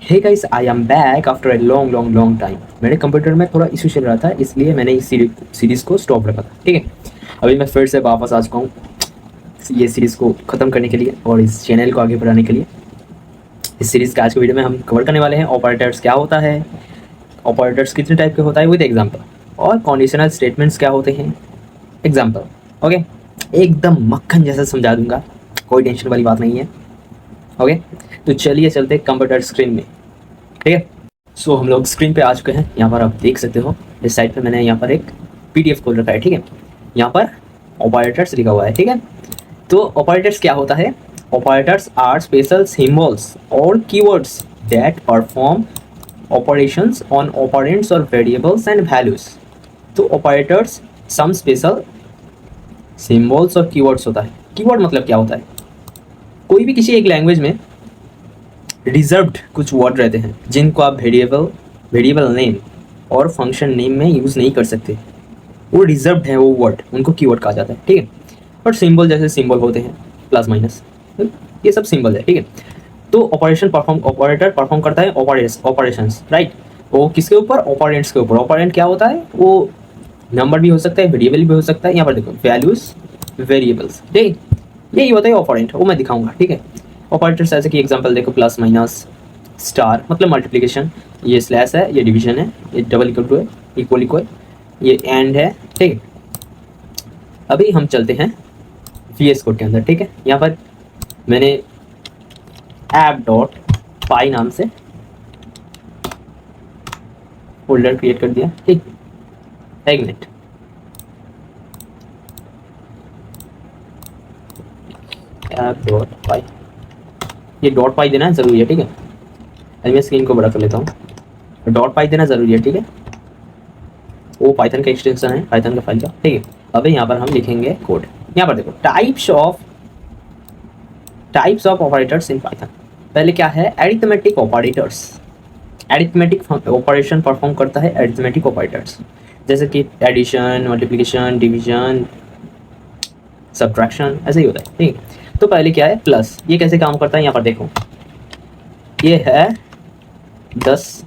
Hey guys, I am back after a long long long time. मेरे computer में थोड़ा issue चल रहा था, इसलिए मैंने इस सीरीज़ को स्टॉप रखा था। ठीक है, अभी मैं फिर से वापस आ चुका हूँ ये सीरीज़ को ख़त्म करने के लिए और इस चैनल को आगे बढ़ाने के लिए। इस सीरीज़ के आज के वीडियो में हम कवर करने वाले हैं ऑपरेटर्स क्या होता है, ऑपरेटर्स कितने टाइप के होता है विद एग्जाम्पल, और कंडीशनल स्टेटमेंट्स क्या होते हैं एग्जाम्पल। ओके, एकदम मक्खन जैसा समझा दूंगा, कोई टेंशन वाली बात नहीं है। ओके, तो चलिए चलते कंप्यूटर स्क्रीन में। ठीक है, सो हम लोग स्क्रीन पे आ चुके हैं। यहाँ पर आप देख सकते हो इस साइड पे मैंने यहाँ पर एक PDF खोल रखा है। ठीक है, यहाँ पर ऑपरेटर्स लिखा हुआ है। ठीक है, तो ऑपरेटर्स क्या होता है? ऑपरेटर्स आर स्पेशल सिंबल्स और keywords that perform operations on operands और वेरिएबल्स एंड वैल्यूज। तो ऑपरेटर्स सम स्पेशल सिंबल्स और कीवर्ड्स होता है। कीवर्ड मतलब क्या होता है? कोई भी किसी एक लैंग्वेज में रिजर्व्ड कुछ वर्ड रहते हैं जिनको आप वेरिएबल नेम और फंक्शन नेम में यूज़ नहीं कर सकते। वो रिजर्व्ड है, वो वर्ड, उनको कीवर्ड कहा जाता है। ठीक है, और सिंबल जैसे सिंबल होते हैं प्लस माइनस, ये सब सिंबल है। ठीक है, तो ऑपरेटर परफॉर्म करता है ऑपरेशंस, राइट। वो किसके ऊपर? ऑपरेंट्स के ऊपर। ऑपरेंट क्या होता है? वो नंबर भी हो सकता है, वेरिएबल भी हो सकता है। यहाँ पर देखो वैल्यूज, वेरिएबल्स, ठीक, यही होता है ऑपरेंट। वो मैं दिखाऊंगा। ठीक है, ऑपरेटर्स ऐसे कि एग्जांपल देखो, प्लस माइनस, स्टार मतलब मल्टीप्लिकेशन, ये स्लैश है, ये डिवीजन है, ये डबल इक्वल टू है, इक्वल इक्वल, ये एंड है। ठीक है, अभी हम चलते हैं VS कोड के अंदर। ठीक है, यहाँ पर मैंने app.py नाम से फोल्डर क्रिएट कर दिया। ठीक, एक मिनट, app.py, ये .py देना ज़रूरी है। ठीक है, अभी मैं स्क्रीन को बड़ा कर लेता हूँ। .py देना ज़रूरी है। ठीक है, वो पाइथन का एक्सटेंशन है, पाइथन का फाइल का। ठीक है, अभी यहाँ पर हम लिखेंगे कोड। यहाँ पर देखो types of operators in Python. पहले क्या है? Arithmetic operators. Arithmetic operation perform करता है एरिथमेटिक ऑपरेटर्स, जैसे कि एडिशन, मल्टीप्लिकेशन, डिवीजन, सब्ट्रैक्शन, ऐसे ही होता है। ठीक, तो पहले क्या है? प्लस। ये कैसे काम करता है? यहाँ पर देखो, ये है 10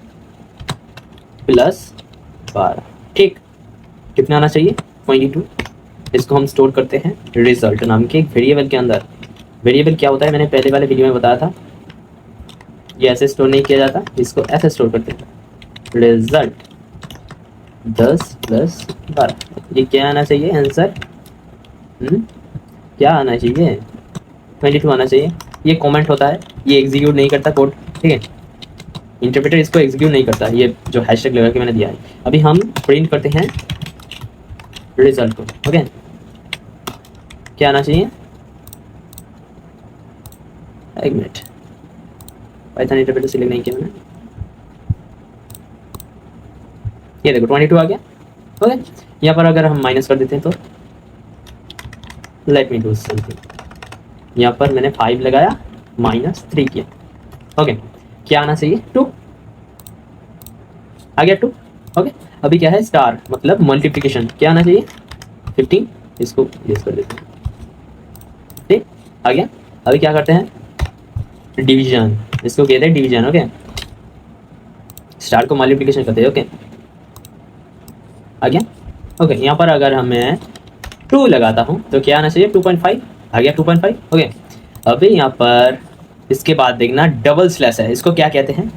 प्लस 12। ठीक, कितना आना चाहिए? 22। इसको हम स्टोर करते हैं रिजल्ट नाम के एक वेरिएबल के अंदर। वेरिएबल क्या होता है? मैंने पहले वाले वीडियो में बताया था। ये ऐसे स्टोर नहीं किया जाता, इसको ऐसे स्टोर करते हैं, रिजल्ट 10 प्लस 12। ये क्या आना चाहिए आंसर? क्या आना चाहिए? 22 आना चाहिए। ये कमेंट होता है, ये एग्जीक्यूट नहीं करता कोड। ठीक है, इंटरप्रेटर इसको एग्जीक्यूट नहीं करता, ये जो हैशटैग लगा के मैंने दिया है। अभी हम प्रिंट करते हैं रिजल्ट को। ओके, क्या आना चाहिए? एक मिनट, पाइथन इंटरप्रेटर सिलेक्ट नहीं किया मैंने। ये देखो 22 आ गया। ओके, यहाँ पर अगर हम माइनस कर देते हैं तो लेट मी डू समथिंग। यहाँ पर मैंने 5 लगाया, -3 किया। ओके, क्या आना चाहिए? 2 आ गया, 2। ओके, अभी क्या है? स्टार मतलब मल्टीप्लिकेशन, क्या आना चाहिए? 15। इसको यस कर देते हैं। ठीक, आ गया। अभी क्या करते हैं? डिवीजन, इसको कहते हैं डिवीजन। ओके, स्टार को मल्टीप्लिकेशन करते हैं। ओके, आ गया। ओके, यहाँ पर अगर हमें 2 लगाता हूँ तो क्या आना चाहिए? 2.5 आ गया, 2.5। ओके, अभी यहाँ पर इसके बाद देखना डबल स्लैश है, इसको क्या कहते हैं?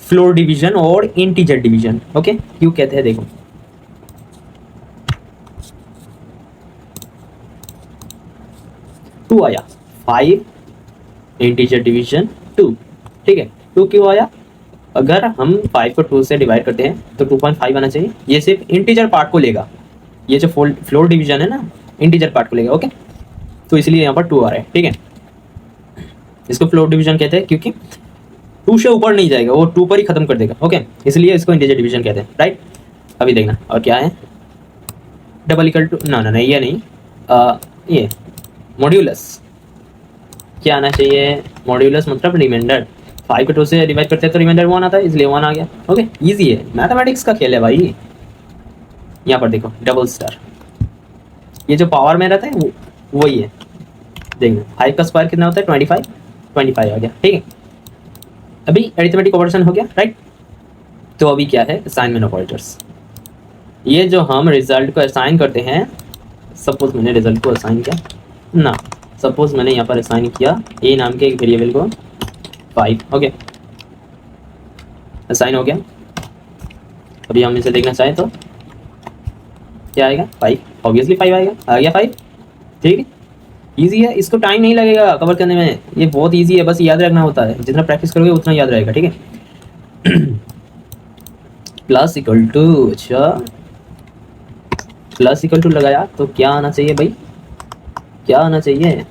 फ्लोर डिवीजन और इंटीजर डिवीजन। ओके, क्यों कहते हैं? देखो, टू आया, 5 इंटीजर डिवीजन 2। ठीक है, 2 क्यों आया? अगर हम 5 को 2 से डिवाइड करते हैं तो 2.5 आना चाहिए। ये सिर्फ इंटीजर पार्ट को लेगा, ये जो फ्लोर डिवीजन है ना, इंटीजर पार्ट को लेगा। ओके, तो इसलिए यहाँ पर 2 आ रहा है। ठीक है, इसको फ्लोर डिवीजन कहते हैं क्योंकि 2 से ऊपर नहीं जाएगा, वो 2 पर ही खत्म कर देगा। ओके, इसलिए इसको इंटीजर डिवीजन कहते हैं, राइट। अभी देखना, और क्या है? डबल इक्वल टू, ना ये नहीं, ये मॉड्यूलस। क्या आना चाहिए? मॉड्यूलस मतलब रिमाइंडर। 5 को 2 से डिवाइड करते हैं तो रिमाइंडर 1 आता है, इसलिए 1 आ गया। ओके, ईजी है, मैथमेटिक्स का खेल है भाई। यहाँ पर देखो डबल स्टार, ये जो पावर में रहता है वो वही है। देखना 5 का स्क्वायर कितना होता है? 25 आ गया। ठीक है, अभी अरिथमेटिक ऑपरेशन हो गया, राइट। तो अभी क्या है, असाइनमेंट ऑपरेटर्स। ये जो हम रिजल्ट को असाइन करते हैं, सपोज मैंने रिजल्ट को असाइन किया ना, सपोज मैंने यहाँ पर असाइन किया ए नाम के एक वेरिएबल को 5, ओके, असाइन हो गया। अभी हम इसे देखना चाहें तो क्या आएगा, 5, ऑब्वियसली 5 आएगा, आ गया 5, ठीक है। ईजी है, इसको टाइम नहीं लगेगा कवर करने में, ये बहुत ईजी है, बस याद रखना होता है, जितना प्रैक्टिस करोगे उतना याद रहेगा, ठीक है। प्लस इक्वल टू, अच्छा प्लस इक्वल टू लगाया तो क्या आना चाहिए भाई, क्या आना चाहिए,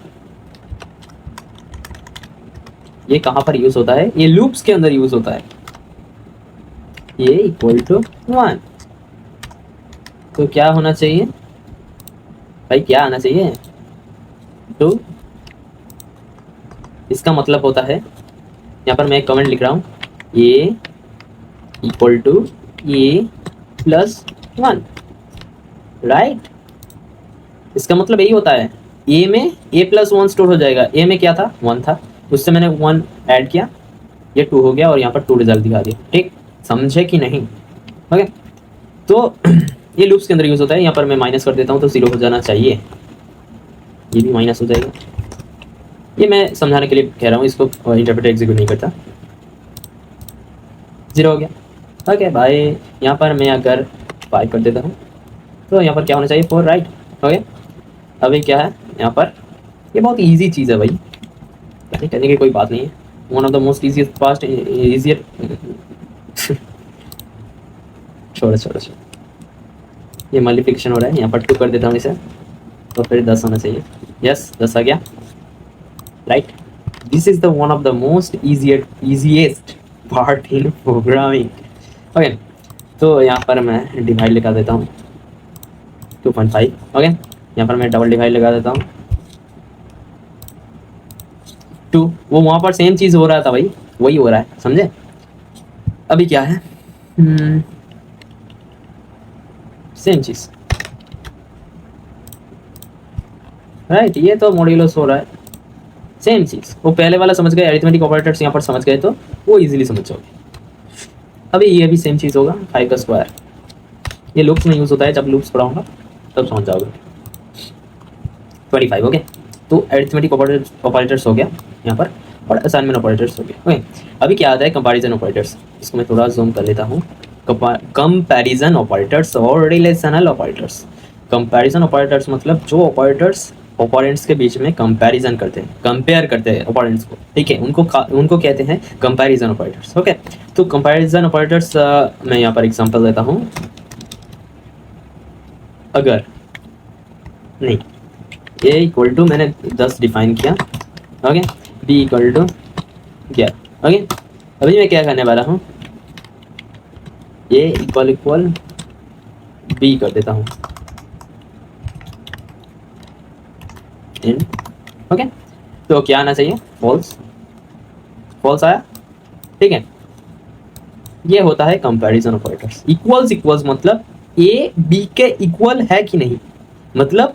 ये कहाँ पर यूज होता है, ये लूप्स के अंदर यूज होता है। ये इक्वल टू 1, तो क्या होना चाहिए भाई, क्या आना चाहिए, तो इसका मतलब होता है, यहाँ पर मैं एक कमेंट लिख रहा हूँ, a equal to a plus 1, right. इसका मतलब यही होता है, ए में ए प्लस 1 स्टोर हो जाएगा, ए में क्या था, 1 था, उससे मैंने 1 ऐड किया, ये 2 हो गया और यहाँ पर 2 रिजल्ट दिखा दिया, ठीक, समझे कि नहीं, ओके। तो ये लूप्स के अंदर यूज होता है। यहाँ पर मैं माइनस कर देता हूँ तो 0 हो जाना चाहिए, ये भी माइनस हो जाएगा, ये मैं समझाने के लिए कह रहा हूँ, इसको इंटरप्रेटर एग्जीक्यूट नहीं करता, 0 हो गया, ओके भाई। यहाँ पर मैं अगर 5 कर देता हूँ तो यहाँ पर क्या होना चाहिए, 4, राइट, ओके। अभी क्या है यहाँ पर, ये बहुत इजी चीज़ है भाई, कहने करने की कोई बात नहीं है, one of the most easiest past easier छोड़ो छोड़ो छोड़ो, ये मल्टीप्लिकेशन हो रहा है, यहाँ पर 2 कर देता हूँ इसे, तो फिर 10 होना चाहिए, यस 10 आ गया, right. This is the one of the most easiest part in programming, okay. तो यहाँ पर मैं डिवाइड लगा देता हूँ 2.5, ओके। यहाँ पर मैं डबल डिवाइड लगा देता हूँ 2, वो वहाँ पर सेम चीज़ हो रहा था भाई, वही हो रहा है, समझे। अभी क्या है, सेम चीज़, राइट, ये तो मॉड्यूलस हो रहा है, सेम चीज़, वो पहले वाला समझ गए, अरिथमेटिक ऑपरेटर्स यहाँ पर समझ गए तो वो इजीली समझ जाओगे। अभी ये भी सेम चीज़ होगा, 5 का स्क्वायर, ये लूप्स में यूज़ होता है, जब लूप्स पढ़ाऊंगा तब समझ जाओगे, 25, ओके। तो अरिथमेटिक ऑपरेटर्स हो गया यहाँ पर, और असाइनमेंट ऑपरेटर्स हो गया, ओके। अभी क्या आता है, कंपैरिजन ऑपरेटर्स, इसको मैं थोड़ा जूम कर लेता हूँ, कंपैरिजन ऑपरेटर्स और रिलेशनल ऑपरेटर्स। कंपैरिजन ऑपरेटर्स मतलब जो ऑपरेटर्स ऑपोनेंट्स के बीच में कंपैरिजन करते हैं, कंपेयर करते हैं ऑपोनेंट्स को, ठीक है, उनको कहते हैं कंपैरिजन ऑपरेटर्स, ओके। तो कंपैरिजन ऑपरेटर्स मैं यहाँ पर एग्जांपल देता हूँ, अगर नहीं, ए इक्वल टू मैंने 10 डिफाइन किया, okay, b equal to 11, okay. अभी मैं क्या करने वाला हूँ, ए इक्वल बी कर देता हूँ, ओके। तो क्या आना चाहिए, फॉल्स, फॉल्स आया, ठीक है। ये होता है कंपैरिजन ऑपरेटर्स। इक्वल्स मतलब ए बी के इक्वल है कि नहीं, मतलब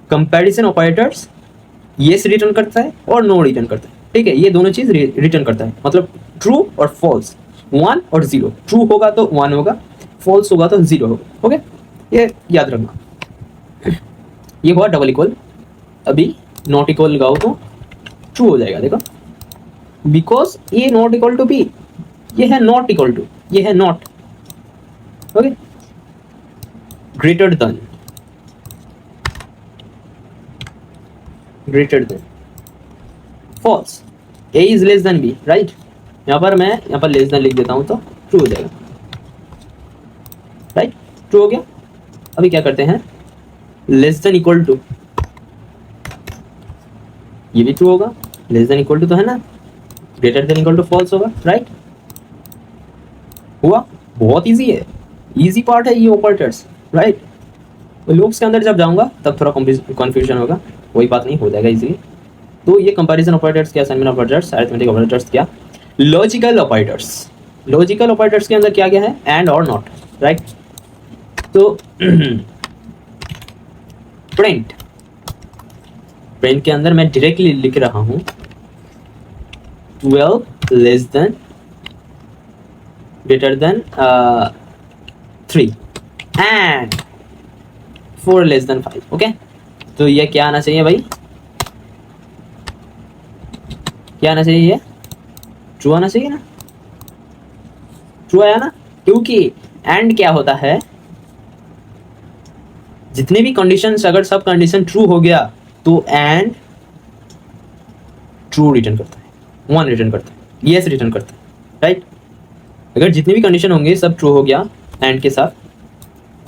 कंपैरिजन ऑपरेटर्स येस रिटर्न करता है और नो रिटर्न करता है, ठीक है, ये दोनों चीज रिटर्न करता है, मतलब ट्रू और फॉल्स, 1 और 0, ट्रू होगा तो 1 होगा, फॉल्स होगा तो 0 होगा, ओके, ये याद रखना। ये हुआ डबल इक्वल, अभी नॉट इक्वल लगाओ तो ट्रू हो जाएगा, देखो, because a not equal to b, ये है नॉट इक्वल टू, ये है not, okay. Greater than, greater than, false, a is less than b, right. यहाँ पर मैं यहाँ पर लेस देन लिख देता हूँ तो ट्रू हो जाएगा, राइट, ट्रू हो गया। अभी क्या करते हैं, लेस देन इक्वल टू, ये भी ट्रू होगा, लेस देन इक्वल टू तो है ना, greater than equal to false होगा, राइट। हुआ, बहुत इजी है, इजी पार्ट है ये ऑपरेटर्स, राइट। लूप्स के अंदर जब जाऊंगा तब थोड़ा कंफ्यूजन होगा, कोई बात नहीं, हो जाएगा इजीली। तो ये कंपैरिजन ऑपरेटर्स क्या, असाइनमेंट ऑपरेटर्स, अरिथमेटिक ऑपरेटर्स क्या, लॉजिकल ऑपरेटर्स। लॉजिकल ऑपरेटर्स के अंदर क्या क्या है, एंड और नॉट, राइट। तो प्रिंट, के अंदर मैं डायरेक्टली लिख रहा हूँ 12 less than greater than 3 and 4 less than 5। Okay, तो ये क्या आना चाहिए भाई, क्या आना चाहिए, ये ट्रू आना चाहिए ना, ट्रू आया ना, क्योंकि एंड क्या होता है, जितने भी कंडीशंस अगर सब कंडीशन ट्रू हो गया तो एंड ट्रू रिटर्न करता है, 1 रिटर्न करता है, यस रिटर्न करता है, राइट। अगर जितने भी कंडीशन होंगे सब ट्रू हो गया एंड के साथ,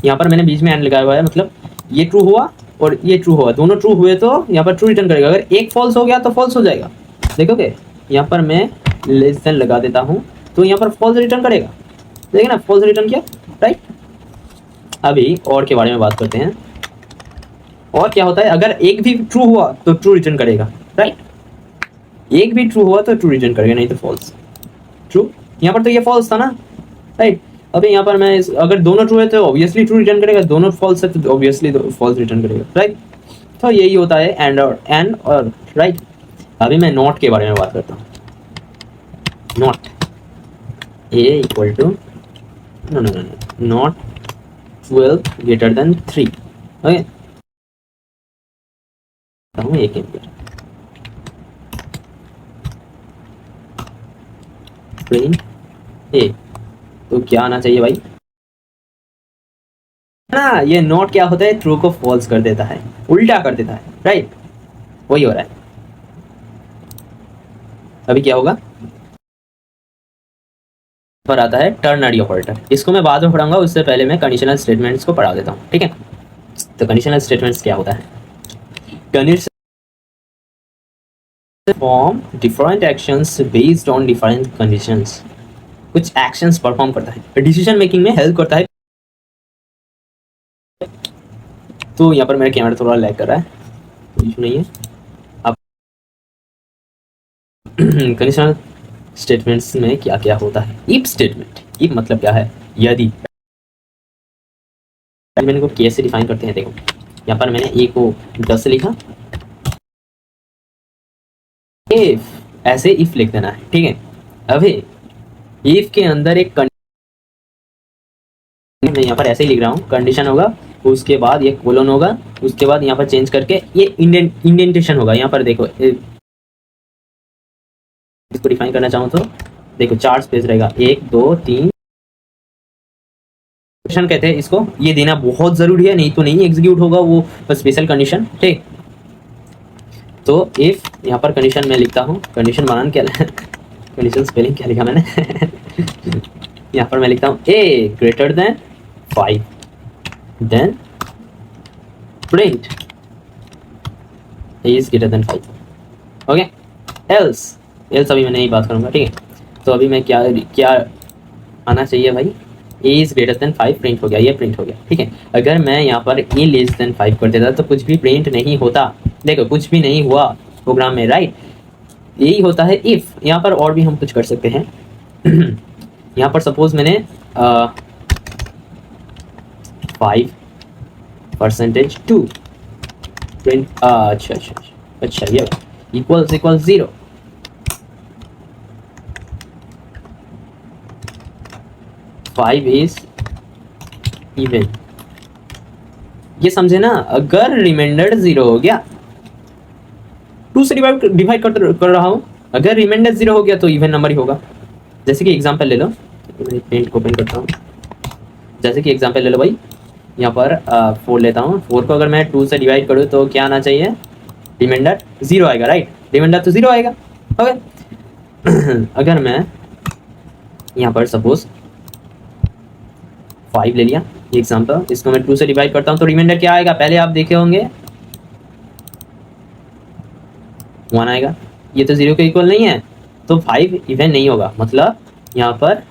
यहाँ पर मैंने बीच में एंड लगाया हुआ है, मतलब ये ट्रू हुआ और ये ट्रू हुआ, दोनों ट्रू हुए तो यहाँ पर ट्रू रिटर्न करेगा, अगर एक फॉल्स हो गया तो फॉल्स हो जाएगा। देखोगे यहाँ पर मैं लेस देन लगा देता हूँ तो यहाँ पर फॉल्स रिटर्न करेगा, देखिए ना, फॉल्स रिटर्न किया, राइट। अभी और के बारे में बात करते हैं, और क्या होता है, अगर एक भी ट्रू हुआ तो ट्रू रिटर्न करेगा, राइट, एक भी ट्रू हुआ तो ट्रू रिटर्न करेगा, नहीं तो फॉल्स। ट्रू, यहाँ पर तो ये फॉल्स था ना, राइट। अभी यहाँ पर मैं अगर दोनों ट्रू है तो ऑब्वियसली ट्रू रिटर्न करेगा, दोनों फॉल्स है तो ऑब्वियसली फॉल्स रिटर्न करेगा, राइट। तो यही होता है एंड और राइट। अभी मैं नॉट के बारे में बात करता हूँ, not a equal to no not 12 greater than 3। Okay, एक एम्पियर प्रिंट ए, तो क्या आना चाहिए भाई ना, ये नॉट क्या होता है, ट्रू को फॉल्स कर देता है, उल्टा कर देता है, राइट, वही हो रहा है। अभी क्या होगा, पर आता है टर्नरी ऑपरेटर, इसको मैं बाद में पढ़ाऊंगा, उससे पहले मैं कंडीशनल स्टेटमेंट्स को पढ़ा देता हूँ, ठीक है। तो कंडीशनल स्टेटमेंट्स क्या होता है, condition perform different actions based on different conditions, कुछ एक्शंस परफॉर्म करता है, डिसीजन मेकिंग में हेल्प करता है। तो यहाँ पर मेरा कैमरा थोड़ा लैग कर रहा है, इशू नहीं है। अब कंडीशनल स्टेटमेंट्स में क्या क्या होता है, इफ स्टेटमेंट, इफ मतलब क्या है, यदि, मैंने को कैसे डिफाइन करते हैं, देखो यहाँ पर मैंने ए को 10 लिखा, इफ ऐसे इफ लिख देना है, ठीक है। अभी इफ के अंदर एक मैं यहाँ पर ऐसे ही लिख रहा हूँ, कंडीशन होगा, उसके बाद ये कोलन होगा, उसके बाद यहाँ पर चेंज करके ये इंडेंटेशन होगा। यहाँ पर देखो, इसको डिफाइन करना चाहूँ तो देखो 4 स्पेस रहेगा, 1 2 3 कहते हैं इसको, ये देना बहुत जरूरी है, नहीं तो नहीं एग्जीक्यूट होगा वो स्पेशल कंडीशन, ठीक। तो इफ यहाँ पर कंडीशन मैं लिखता हूँ, कंडीशन बनान क्या कंडीशन स्पेलिंग क्या लिखा मैंने यहाँ पर मैं लिखता हूँ a greater than 5, then print a is greater than 5। Okay, else अभी मैं नहीं बात करूँगा, ठीक है। तो अभी मैं क्या क्या आना चाहिए भाई, ए इज ग्रेटर देन 5 प्रिंट हो गया, ये प्रिंट हो गया, ठीक है। अगर मैं यहाँ पर ए लेस देन 5 कर देता तो कुछ भी प्रिंट नहीं होता, देखो कुछ भी नहीं हुआ प्रोग्राम में, राइट। यही होता है इफ। यहाँ पर और भी हम कुछ कर सकते हैं यहाँ पर सपोज मैंने 5%2 प्रिंट, अच्छा ये इक्वल्स 0, फाइव इज इवन, ये समझे ना। अगर रिमाइंडर 0 हो गया, 2 से डिवाइड कर रहा हूँ, अगर रिमाइंडर 0 हो गया तो इवन नंबर ही होगा। जैसे कि एग्जांपल ले लो, मैं पेंट को ओपन करता हूँ, जैसे कि एग्जांपल ले लो भाई, यहाँ पर 4 लेता हूँ, 4 को अगर मैं 2 से डिवाइड करूँ तो क्या आना चाहिए, रिमाइंडर 0 आएगा, राइट, रिमाइंडर तो 0 आएगा। ओके अगर मैं यहाँ पर सपोज 5 ले लिया एग्जांपल, इसको मैं 2 से डिवाइड करता हूँ तो रिमाइंडर क्या आएगा, पहले आप देखे होंगे 1 आएगा, ये तो 0 के इक्वल नहीं है, तो 5 इवन नहीं होगा, मतलब यहाँ पर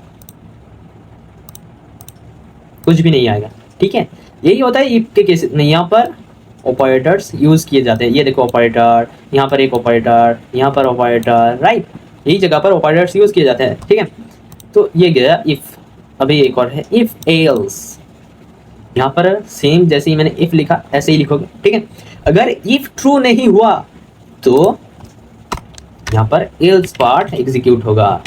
कुछ भी नहीं आएगा, ठीक है। यही होता है इफ के केस में, यहाँ पर ऑपरेटर्स यूज किए जाते हैं, ये देखो ऑपरेटर, यहाँ पर एक ऑपरेटर, यहाँ पर ऑपरेटर, राइट, यही जगह पर ऑपरेटर्स यूज किए जाते हैं, ठीक है। तो ये गया इफ। अभी एक और है इफ एल्स, यहाँ पर सेम जैसे ही मैंने इफ लिखा ऐसे ही लिखोगे, ठीक है। अगर इफ ट्रू नहीं हुआ तो यहाँ पर एल्स पार्ट एग्जीक्यूट होगा,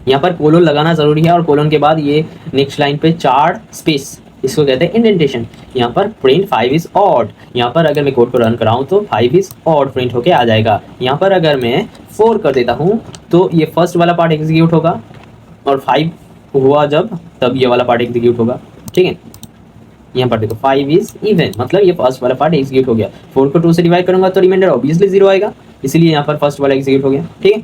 यहाँ पर कोलोन लगाना जरूरी है और कोलोन के बाद ये नेक्स्ट लाइन पे 4 स्पेस, इसको कहते हैं इंडेंटेशन। यहाँ पर प्रिंट 5 इज ऑड, यहाँ पर अगर मैं कोड को रन कराऊँ तो 5 इज ऑड प्रिंट होके आ जाएगा। यहाँ पर अगर मैं 4 कर देता हूँ तो ये फर्स्ट वाला पार्ट एग्जीक्यूट होगा और 5 हुआ जब तब ये वाला पार्ट एग्जीक्यूट होगा, ठीक है। यहाँ पर देखो 5 इज इवन, मतलब ये फर्स्ट वाला पार्ट एग्जीक्यूट हो गया। 4 को 2 से डिवाइड करूंगा तो रिमाइंडर ऑब्वियसली 0 आएगा, इसीलिए यहाँ पर फर्स्ट वाला एग्जीक्यूट हो गया, ठीक है।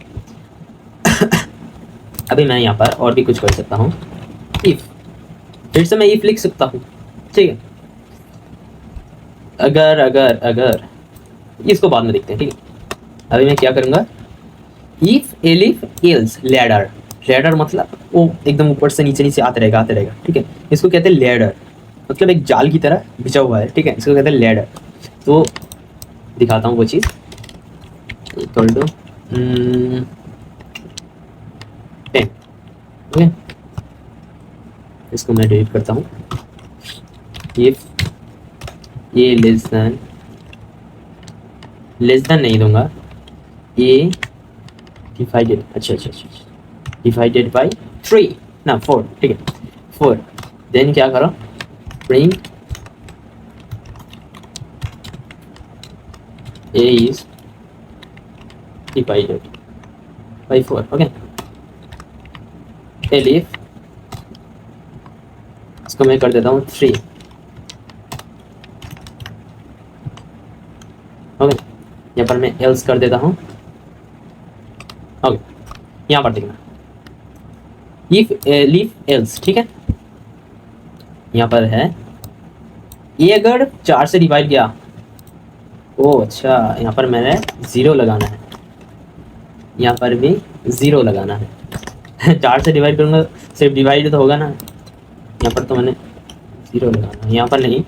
अभी मैं यहाँ पर और भी कुछ कर सकता हूँ, इफ, फिर से मैं इफ लिख सकता हूँ, ठीक है। अगर अगर अगर इसको बाद में देखते हैं, ठीक है। अभी मैं क्या करूँगा, if elif else ladder, ladder मतलब वो एकदम ऊपर से नीचे नीचे आते रहेगा ठीक है। इसको कहते हैं लैडर, मतलब एक जाल की तरह बिछा हुआ है, ठीक है। इसको कहते हैं लैडर। तो दिखाता हूँ वो चीज़, कर दो 10, ओके। इसको मैं डिलीट करता हूँ। इफ ये लेस देन नहीं दूंगा, ये डिवाइडेड, अच्छा डिवाइडेड बाई 3 ना 4, ठीक है 4। देन क्या करो, print a is divided by 4, okay. Elif, इसको मैं कर देता हूँ 3, ओके। यहाँ पर मैं एल्स कर देता हूँ, ओके। यहाँ पर देखना इफ एलिफ एल्स, ठीक है। यहाँ पर है ये अगर 4 से डिवाइड किया, ओ अच्छा, यहाँ पर मैंने 0 लगाना है, यहाँ पर भी 0 लगाना है। 4 से डिवाइड करूँगा सिर्फ डिवाइड तो होगा ना, यहाँ पर तो मैंने 0 लगाना है, यहाँ पर नहीं।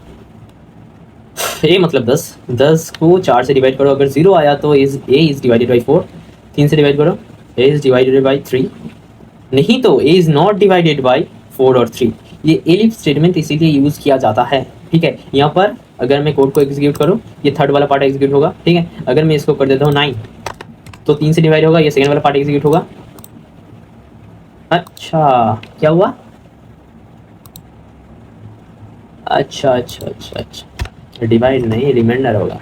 ए मतलब 10, 10 को 4 से डिवाइड करो, अगर 0 आया तो ए इज डिवाइडेड बाई 4। 3 से डिवाइड करो, ए इज डिवाइडेड बाई 3, नहीं तो ए इज नॉट डिवाइडेड बाई 4 और 3। ये एलिफ स्टेटमेंट इसीलिए यूज़ किया जाता है, ठीक है। यहाँ पर अगर मैं कोड को एग्जीक्यूट करूँ, ये थर्ड वाला पार्ट एग्जीक्यूट होगा, ठीक है। अगर मैं इसको कर देता हूँ 9 तो 3 से डिवाइड होगा, ये सेकंड वाला पार्ट एग्जीक्यूट होगा। अच्छा क्या हुआ, अच्छा डिवाइड नहीं, रिमाइंडर होगा।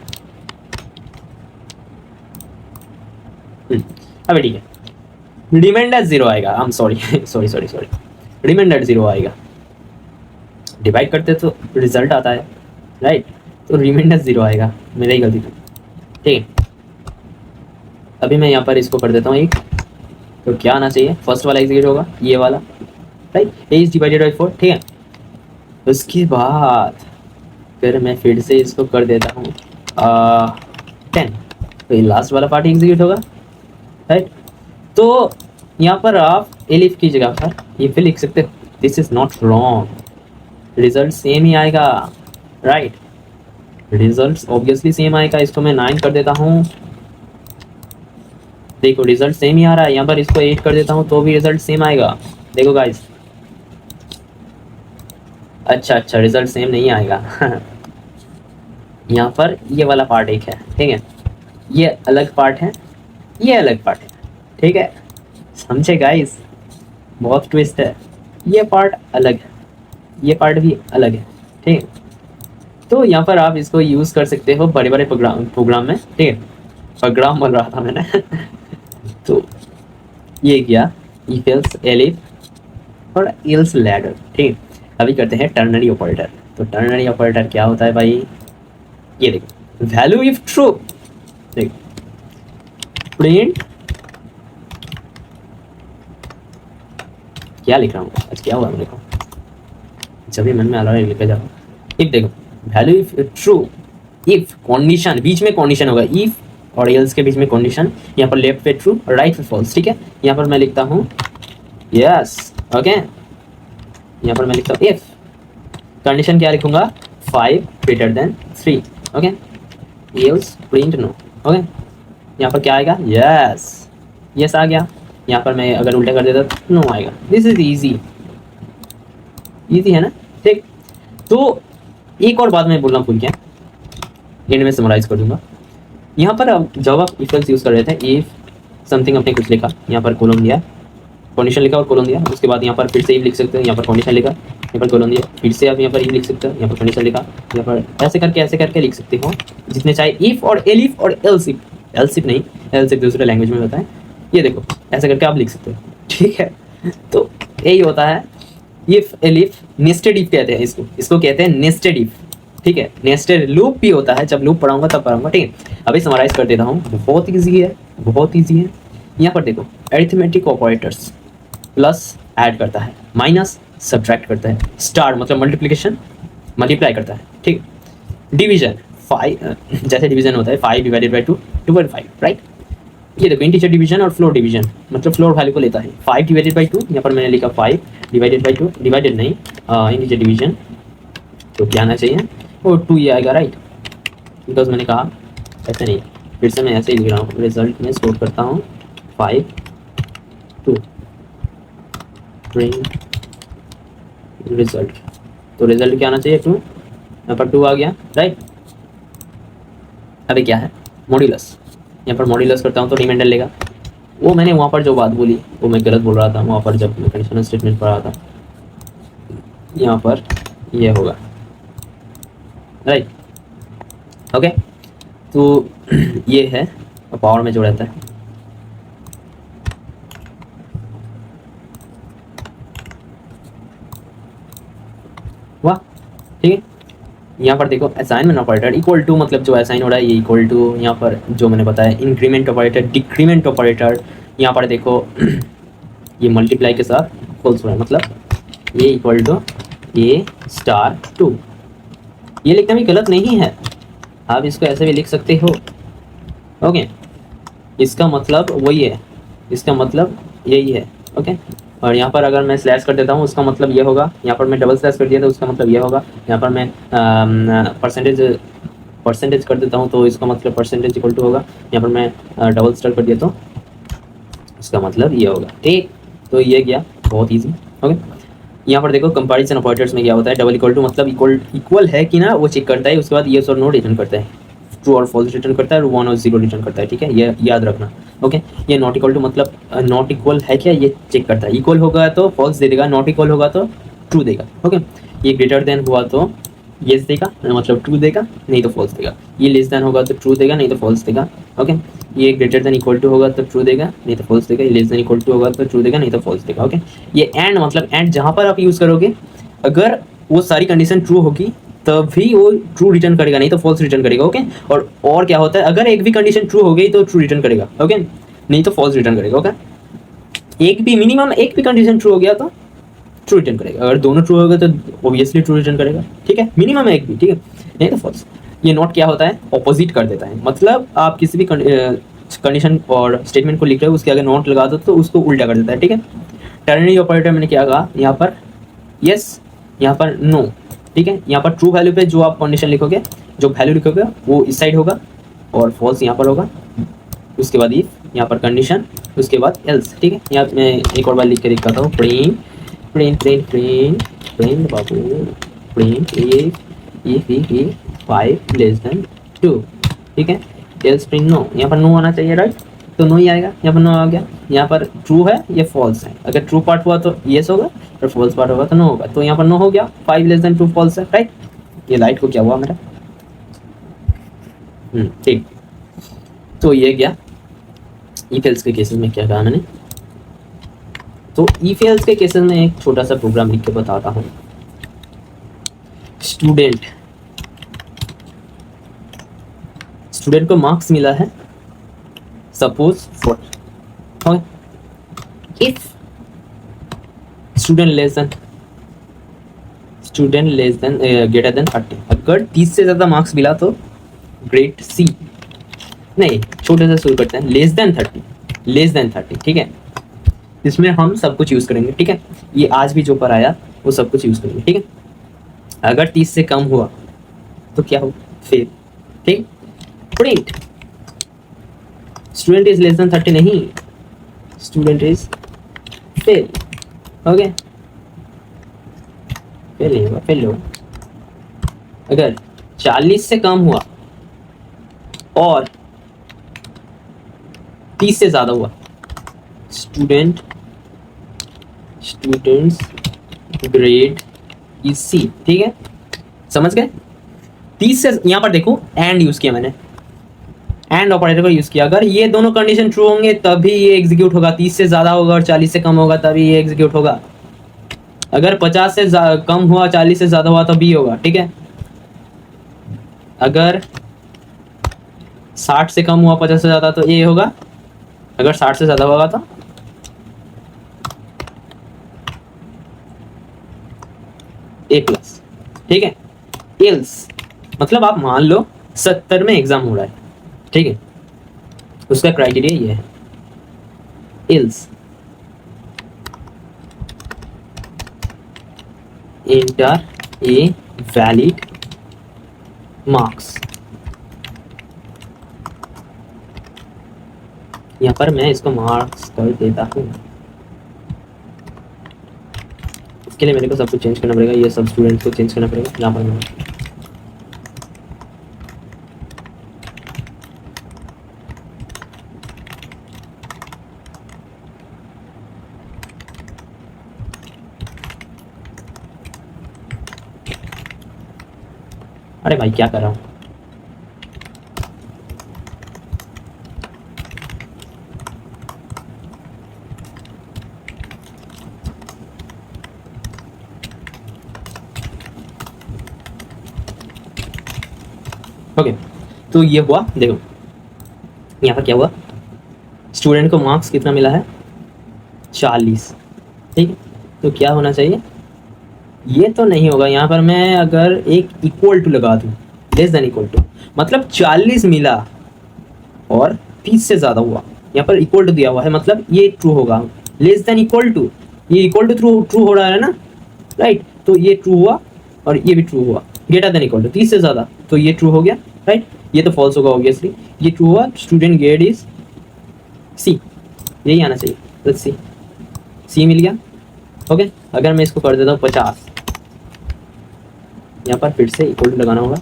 अभी ठीक है, रिमाइंडर 0 आएगा, आई एम सॉरी रिमाइंडर 0 आएगा। डिवाइड करते तो रिजल्ट आता है, राइट, तो रिमाइंडर 0 आएगा, मेरा ही गलती था, ठीक है। अभी मैं यहाँ पर इसको कर देता हूँ 1, तो क्या आना चाहिए, फर्स्ट वाला एग्जीक्यूट होगा, ये वाला, right. A is divided by 4, ठीक है। उसके बाद फिर मैं फिर से इसको कर देता हूँ 10, तो ये लास्ट वाला पार्ट एग्जीक्यूट होगा, राइट। तो यहाँ पर आप एलिफ की जगह पर ये भी लिख सकते हो, this is not wrong, result same ही आएगा, राइट। रिजल्ट ऑब्वियसली सेम आएगा। इसको मैं 9 कर देता हूँ, देखो रिजल्ट सेम ही आ रहा है। यहाँ पर इसको 8 कर देता हूँ तो भी रिजल्ट सेम आएगा, देखो गाइस। अच्छा रिजल्ट सेम नहीं आएगा। यहाँ पर ये वाला पार्ट एक है, ठीक है, ये अलग पार्ट है, ये अलग पार्ट है, ठीक है, समझे गाइस, बहुत ट्विस्ट है। ये पार्ट अलग है, ये पार्ट भी अलग है, ठीक है। तो यहाँ पर आप इसको यूज़ कर सकते हो बड़े बड़े प्रोग्राम में, ठीक है। प्रोग्राम बोल रहा था मैंने। तो ये किया इफ एल्स एलिफ और एल्स लैडर, ठीक है। अभी करते हैं टर्नरी ऑपरेटर। तो टर्नरी ऑपरेटर क्या होता है भाई, ये देखो, वैल्यू इफ ट्रू, देखो प्रिंट, क्या लिख रहा हूँ आज, क्या हुआ मेरे को, जब भी मन में आ रहा है लिखा जाओ। इफ देखो value if true, if condition, बीच में कंडीशन होगा, इफ और एल्स के बीच में कंडीशन, यहाँ पर लेफ्ट पे ट्रू और राइट पे फॉल्स, ठीक है। यहाँ पर मैं लिखता हूँ यस, ओके। यहाँ पर मैं लिखता हूँ इफ, कंडीशन क्या लिखूंगा, 5 greater than 3, okay. Else print no, okay. यहाँ पर क्या आएगा, यस आ गया। यहाँ पर मैं अगर उल्टा कर देता तो नो आएगा। दिस इज इजी है ना, ठीक। तो एक और बात मैं बोलना भूल गया, एंड में समराइज कर दूंगा। यहाँ पर जब आप इफ एल्स यूज़ कर रहे थे, इफ समथिंग आपने कुछ लिखा, यहाँ पर कोलम दिया, कंडीशन लिखा और कोलन दिया, उसके बाद यहाँ पर फिर से इफ लिख सकते हो, यहाँ पर कंडीशन लिखा, यहाँ पर कोलन दिया, फिर से आप यहाँ पर इफ लिख सकते हो, यहाँ पर कंडीशन लिखा, यहाँ पर ऐसे करके लिख सकते हो जितने चाहे इफ और एलिफ और एल्सिफ नहीं, एल्सिफ दूसरे लैंग्वेज में होता है। ये देखो ऐसे करके आप लिख सकते हो, ठीक है। तो यही होता है इफ एलिफ, नेस्टेड इफ कहते हैं इसको कहते हैं नेस्टेड इफ, ठीक है। नेस्टेड लूप भी होता है, जब लूप पढ़ाऊंगा तब पढ़ाऊंगा, ठीक है। अभी समराइज कर देता हूँ, बहुत ईजी है, बहुत ईजी है। यहाँ पर देखो अरिथमेटिक ऑपरेटर्स, प्लस ऐड करता है, माइनस सब्ट्रैक्ट करता है, स्टार मतलब मल्टीप्लिकेशन मल्टीप्लाई करता है, ठीक। डिवीजन 5, जैसे डिवीजन होता है 5 डिवाइडेड बाई 2 2.5, राइट। ये देखो इंटीजर डिवीजन और फ्लोर डिवीजन, मतलब फ्लोर वैल्यू को लेता है 5 डिवाइडेड बाई 2, यहाँ पर मैंने लिखा 5 डिवाइडेड बाई 2, डिवाइडेड नहीं इंटीजर डिवीजन, तो क्या आना चाहिए और 2 ही आएगा, राइट। बिकॉज मैंने कहा ऐसे नहीं, फिर से मैं ऐसे ही लिख रहा हूँ, रिजल्ट में स्टोर करता हूँ 5 2 प्रिंट रिजल्ट, तो रिजल्ट क्या आना चाहिए 2, यहाँ पर 2 आ गया, राइट। अभी क्या है मॉड्यूलस, यहाँ पर मॉड्यूलस करता हूँ तो रिमाइंडर लेगा। वो मैंने वहाँ पर जो बात बोली वो मैं गलत बोल रहा था वहाँ पर, जब मैं कंडीशनल स्टेटमेंट पढ़ रहा था। यहाँ पर ये होगा, राइट, ओके। तो ये है पावर में जो रहता है, वाह, ठीक है। यहाँ पर देखो असाइनमेंट ऑपरेटर इक्वल टू, मतलब जो असाइन हो रहा है ये इक्वल टू, यहाँ पर जो मैंने बताया इंक्रीमेंट ऑपरेटर, डिक्रीमेंट ऑपरेटर, यहाँ पर देखो ये मल्टीप्लाई के साथ फॉल्स हो रहा है, मतलब ये इक्वल टू ए स्टार 2। ये लिखना भी गलत नहीं है, आप इसको ऐसे भी लिख सकते हो, ओके। इसका मतलब वही है, इसका मतलब यही है, ओके। और यहाँ पर अगर मैं स्लैश कर देता हूँ उसका मतलब ये होगा, यहाँ पर मैं डबल स्लैश कर दिया तो उसका मतलब ये होगा, यहाँ पर मैं परसेंटेज कर देता हूँ तो इसका मतलब परसेंटेज इक्वल टू होगा, यहाँ पर मैं डबल स्टार कर दिया तो इसका मतलब ये होगा, ठीक। तो ये गया बहुत ईजी, ओके। यहाँ पर देखो कंपैरिजन ऑपरेटर्स में क्या होता है, डबल इक्वल टू मतलब इक्वल है कि ना वो चेक करता है, उसके बाद येस और नो रिटर्न करता है, ट्रू और फॉल्स रिटर्न करता है और 1 और 0 रिटर्न करता है, ठीक है। ये याद रखना, ओके। ये नॉट इक्वल टू मतलब नॉट इक्वल है क्या ये चेक करता है, इक्वल होगा तो फॉल्स दे देगा, नॉट इक्वल होगा तो ट्रू देगा, ओके। ये ग्रेटर देन हुआ तो येस देगा, मतलब ट्रू देगा, नहीं तो फॉल्स देगा। ये लेस देन होगा तो ट्रू देगा, नहीं तो फॉल्स देगा, ओके। ये ग्रेटर देन इक्वल टू होगा तो ट्रू देगा, नहीं तो फॉल्स देगा। ये लेस देन इक्वल टू होगा तो ट्रू देगा, नहीं तो फॉल्स देगा, ओके। ये एंड मतलब एंड जहाँ पर आप यूज़ करोगे, अगर वो सारी कंडीशन ट्रू होगी तभी वो ट्रू रिटर्न करेगा, नहीं तो फॉल्स रिटर्न करेगा, ओके। और क्या होता है, अगर एक भी कंडीशन ट्रू हो गई तो ट्रू रिटर्न करेगा, ओके, नहीं तो फॉल्स रिटर्न करेगा, ओके। एक भी मिनिमम एक भी कंडीशन ट्रू हो गया तो ट्रू रिटर्न करेगा, अगर दोनों ट्रू हो गए तो ऑब्वियसली ट्रू रिटर्न करेगा, ठीक है। मिनिमम एक भी, ठीक है, नहीं तो फॉल्स। ये नॉट क्या होता है, ऑपोजिट कर देता है, मतलब आप किसी भी कंडीशन और स्टेटमेंट को लिख रहे हो उसके आगे नॉट लगा दो तो उसको उल्टा कर देता है, ठीक है। टर्नरी ऑपरेटर मैंने क्या कहा, यहाँ पर यस, यहाँ पर नो, ठीक है। यहाँ पर ट्रू वैल्यू पे जो आप कंडीशन लिखोगे, जो वैल्यू लिखोगे वो इस साइड होगा और फॉल्स यहाँ पर होगा, उसके बाद इफ, यहाँ पर कंडीशन, उसके बाद एल्स, ठीक है। यहाँ मैं एक और बार लिख के दिखाता हूँ, print print print print print Babu print if 5 less than 2, ठीक है। एल्स प्रिंट नो, यहाँ पर नो आना चाहिए, राइट, तो नो ही आएगा, यहाँ पर नो आ गया। यहाँ पर ट्रू है, ये फॉल्स है, अगर ट्रू पार्ट हुआ तो येस होगा और फॉल्स पार्ट होगा तो नो होगा, तो यहाँ पर नो हो गया, 5 लेस देन 2 फॉल्स है, राइट। ये लाइट को क्या हुआ मेरा, ठीक। तो ये गया इफ एल्स के केसेस में क्या कहा मैंने, तो इफ एल्स के केसेस में एक छोटा सा प्रोग्राम लिख के बताता हूँ। स्टूडेंट को मार्क्स मिला है suppose 4, if student less than greater then 30, अगर 30 से ज़्यादा मार्क्स मिला तो ग्रेड सी, नहीं छोटे से शुरू करते हैं, लेस देन 30, ठीक है। इसमें हम सब कुछ यूज़ करेंगे, ठीक है। ये आज भी जो पर आया वो सब कुछ यूज़ करेंगे, ठीक है। अगर 30 से कम हुआ तो क्या हो, फेल, ठीक। Print student is less then 30 नहीं, student is fail, okay, fail नहीं होगा, फेल होगा। अगर 40 से कम हुआ और 30 से ज़्यादा हुआ, student students grade is c, ठीक है, समझ गए। 30 से यहाँ पर देखो एंड यूज किया मैंने, एंड ऑपरेटर का यूज किया। अगर ये दोनों कंडीशन ट्रू होंगे तभी ये एग्जीक्यूट होगा, 30 से ज्यादा होगा और 40 से कम होगा तभी ये एग्जीक्यूट होगा। अगर 50 से कम हुआ 40 से ज्यादा हुआ तो बी होगा, ठीक है। अगर 60 से कम हुआ 50 से ज्यादा तो ए होगा, अगर 60 से ज्यादा होगा तो ए प्लस, ठीक है। एल्स मतलब आप मान लो 70 में एग्जाम हो रहा है, ठीक है, उसका क्राइटेरिया ये है। Else enter a valid marks. यहाँ पर मैं इसको मार्क्स कर देता हूँ। इसके लिए मेरे को सब कुछ चेंज करना पड़ेगा, ये सब स्टूडेंट्स को चेंज करना पड़ेगा। यहाँ पर मैं अरे भाई क्या कर रहा हूँ। ओके तो ये हुआ, देखो यहाँ पर क्या हुआ, स्टूडेंट को मार्क्स कितना मिला है 40, ठीक है। तो क्या होना चाहिए, ये तो नहीं होगा। यहाँ पर मैं अगर एक इक्वल टू लगा दूँ, लेस देन इक्वल टू, मतलब 40 मिला और 30 से ज़्यादा हुआ, यहाँ पर इक्वल टू दिया हुआ है मतलब ये ट्रू होगा। लेस देन इक्वल टू, ये इक्वल टू ट्रू हो रहा है ना, राइट, तो ये ट्रू हुआ और ये भी ट्रू हुआ। ग्रेटर देन इक्वल टू 30 से ज़्यादा, तो ये ट्रू हो गया, राइट, ये तो फॉल्स होगा ऑब्वियसली। ये ट्रू हुआ, स्टूडेंट ग्रेड इज सी, यही आना चाहिए। तो सी मिल गया, ओके। अगर मैं इसको कर देता हूँ 50, यहाँ पर फिर से इक्वल टू लगाना होगा,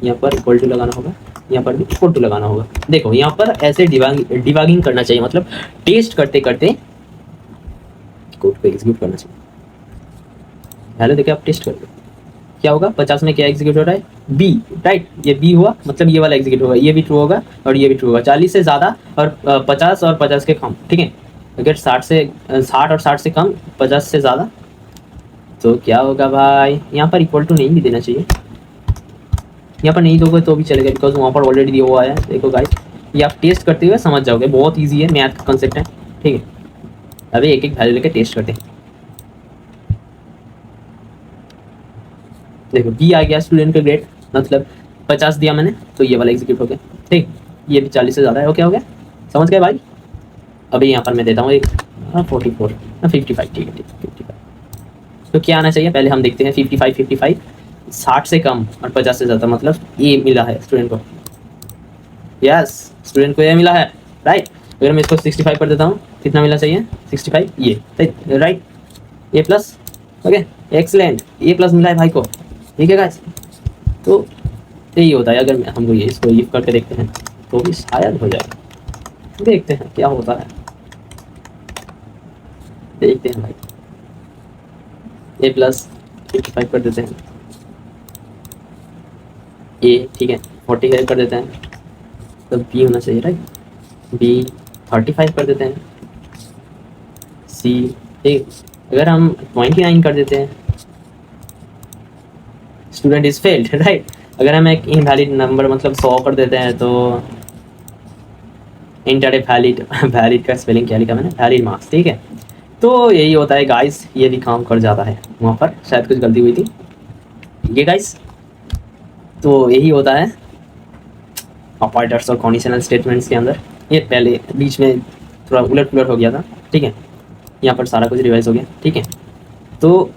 यहाँ पर इक्वल टू लगाना होगा, यहाँ पर भी इक्वल टू लगाना होगा। देखो यहाँ पर ऐसे डिबगिंग करना चाहिए, मतलब टेस्ट करते करते कोड को एग्जीक्यूट करना चाहिए। पहले देखिए आप टेस्ट कर लो क्या होगा। 50 में क्या एग्जीक्यूट हो रहा है, बी, राइट, ये बी हुआ मतलब ये वाला एग्जीक्यूट होगा, ये भी ट्रू होगा और ये भी ट्रू होगा। 40 से ज़्यादा और 50 और 50 के कम, ठीक है। अगर 60 और 60 से कम, 50 से ज़्यादा, तो क्या होगा भाई, यहाँ पर इक्वल टू नहीं भी देना चाहिए। यहाँ पर नहीं दोगे तो भी चलेगा, बिकॉज वहाँ पर ऑलरेडी दिया हुआ है। देखो गाइस, ये आप टेस्ट करते हुए समझ जाओगे, बहुत ईजी है, मैथ का कंसेप्ट है, ठीक है। अभी एक एक वैल्यू लेके टेस्ट करते हैं। देखो बी आ गया स्टूडेंट का ग्रेड, मतलब 50 दिया मैंने तो ये वाला एग्जीक्यूट हो गया, ठीक। ये भी 40 से ज़्यादा है, ओके हो गया, समझ गए भाई। अभी यहाँ पर मैं देता हूँ एक 44 55, ठीक है, ठीक 55। तो क्या आना चाहिए पहले हम देखते हैं। 55 60 से कम और 50 से ज़्यादा, मतलब ए मिला है स्टूडेंट को, यस, स्टूडेंट को ए मिला है, राइट। अगर मैं इसको 65 कर देता हूँ, कितना मिलना चाहिए 65, ये राइट, ए प्लस, ओके, एक्सलेंट, ए प्लस मिला है भाई को, ठीक है गाइस। तो यही होता है। अगर हमको ये इसको इफ करके देखते हैं तो भी शायद हो जाए, देखते हैं क्या होता है, देखते हैं भाई। ए प्लस 55 कर देते हैं, ए, ठीक है, 45 कर देते हैं, तो बी होना चाहिए, राइट, बी 35 कर देते हैं, सी, ठीक। अगर हम 29 कर देते हैं, स्टूडेंट इज फेल्ड, राइट। अगर हम एक इनवैलिड नंबर मतलब 100 कर देते हैं तो इंटर ए वैलिड का स्पेलिंग क्या लिखा मैंने, वैलिड मार्क्स, ठीक है। तो यही होता है गाइस, ये भी काम कर जाता है, वहाँ पर शायद कुछ गलती हुई थी, ठीक है गाइस। तो यही होता है ऑपरेटर्स और कंडीशनल स्टेटमेंट्स के अंदर। ये पहले बीच में थोड़ा उलट पुलट हो गया था, ठीक है। यहाँ पर सारा कुछ रिवाइज हो गया, ठीक है। तो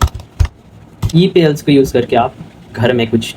ई पे एल्स को यूज़ करके आप घर में कुछ